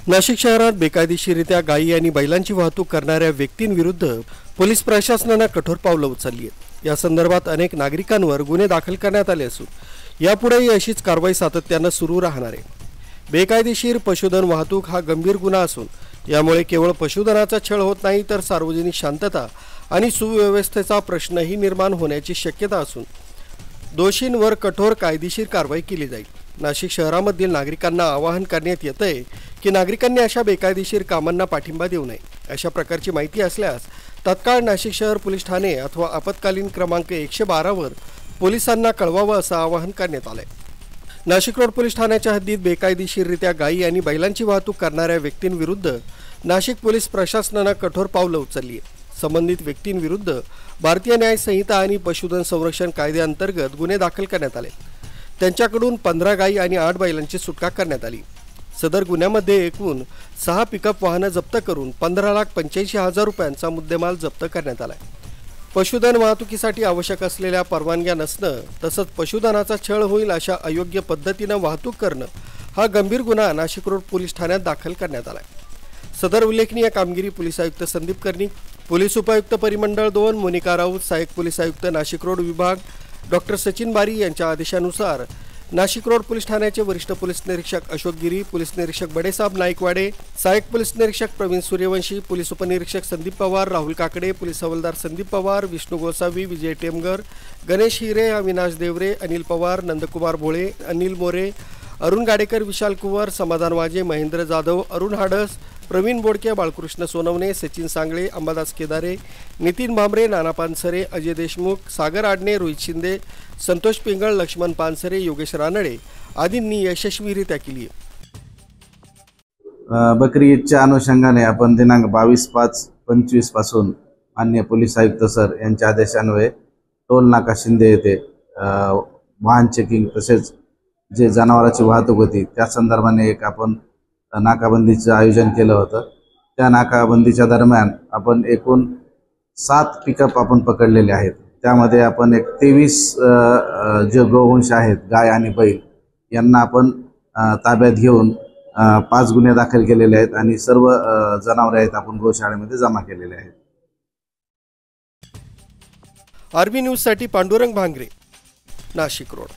नाशिक शहरात बेकायदेशीररित्या गायी आणि बैलांची वाहतूक करणाऱ्या व्यक्तींविरुद्ध पोलीस प्रशासनाने कठोर पावलं उचलली आहेत। या संदर्भात अनेक नागरिकांवर गुन्हे दाखल करण्यात आले असून यापुढेही अशीच कारवाई सातत्याने सुरू राहणार आहे। बेकायदेशीर पशुधन वाहतूक हा गंभीर गुन्हा असून यामुळे केवळ पशुधनाचा छळ होत नाही तर सार्वजनिक शांतता आणि सुव्यवस्थेचा प्रश्नही निर्माण होण्याची शक्यता असून दोषींवर कठोर कायदेशीर कारवाई केली जाईल। नाशिक शहरामधील नागरिकांना आवाहन करण्यात येतंय की नागरिकांनी अशा बेकायदेशीर कामांना पाठिंबा देऊ नये। अशा प्रकारची माहिती असल्यास तत्काळ नाशिक शहर पोलीस ठाणे अथवा आपत्कालीन क्रमांक 112 वर पोलिसांना कळवावं असं आवाहन करण्यात आलंय। नाशिक रोड पोलीस ठाण्याच्या हद्दीत बेकायदेशीररित्या गायी आणि बैलांची वाहतूक करणाऱ्या व्यक्तींविरुद्ध नाशिक पोलीस प्रशासनाने कठोर पावलं उचलली आहेत। संबंधित व्यक्तींविरुद्ध भारतीय न्याय संहिता आणि पशुधन संरक्षण कायद्याअंतर्गत गुन्हे दाखल करण्यात आले। त्यांच्याकडून 15 गायी आणि 8 बैलांची सुटका करण्यात आली। सदर गुन्ह्यामध्ये एकूण 6 पिकअप वाहनं जप्त करून 15,85,000 रुपयांचा मुद्देमाल जप्त करण्यात आला। पशुधन वाहतुकीसाठी आवश्यक असलेल्या परवानग्या नसणं तसंच पशुधनाचा छळ होईल अशा अयोग्य पद्धतीने वाहतूक करणं हा गंभीर गुन्हा नाशिक रोड पोलीस ठाण्यात दाखल करण्यात आला। सदर उल्लेखनीय कामगिरी पोलीस आयुक्त संदीप कर्णिक, पोलीस उपायुक्त परिमंडळ 2 मोनिका राऊत, सहाय्यक पोलीस आयुक्त नाशिक रोड विभाग डॉक्टर सचिन बारी यांच्या आदेशानुसार नाशिक रोड पोलीस ठाण्याचे वरिष्ठ पोलीस निरीक्षक अशोक गिरी, पोलीस निरीक्षक बडेसाब नाईकवाडे, सहाय्यक पोलीस निरीक्षक प्रवीण सूर्यवंशी, पोलीस उपनिरीक्षक संदीप पवार, राहुल काकडे, पोलीस हवालदार संदीप पवार, विष्णू गोसावी, विजय टेमगर, गणेश हिरे, अविनाश देवरे, अनिल पवार, नंदकुमार भोळे, अनिल मोरे, अरुण गाडेकर, विशाल कुवर, समाधान वाजे, महेंद्र जाधव, अरुण हाडस, प्रवीण बोडके, बाळकृष्ण सोनवणे, सचिन सांगळे, अंबादास केदारे, नितीन भांबरे, नाना पानसरे, अजय देशमुख, सागर आडणे, रोहित शिंदे, संतोष पिंगळ, लक्ष्मण पानसरे, योगेश रानडे आदींनी यशस्वीरित्या केली आहे। बकरी ईदच्या अनुषंगाने आपण दिनांक 22/5/25 पासून माननीय पोलीस आयुक्त सर यांच्या आदेशान्वये टोल नाका शिंदे येथे वाहन चेकिंग तसेच जे जनावरांची वाहतूक होती त्या संदर्भाने एक आपण नाकाबंदीचं आयोजन केलं होतं। त्या नाकाबंदीच्या दरम्यान आपण एकूण 7 पिकअप आपण पकडलेले आहेत। त्यामध्ये आपण एक 23 जे गोवंश आहेत गाय आणि बैल यांना आपण ताब्यात घेऊन 5 गुन्हे दाखल केलेले आहेत आणि सर्व जनावरे आहेत आपण गोशाळेमध्ये जमा केलेले आहेत। आरबी न्यूज साठी पांडुरंग भांगरे, नाशिक रोड।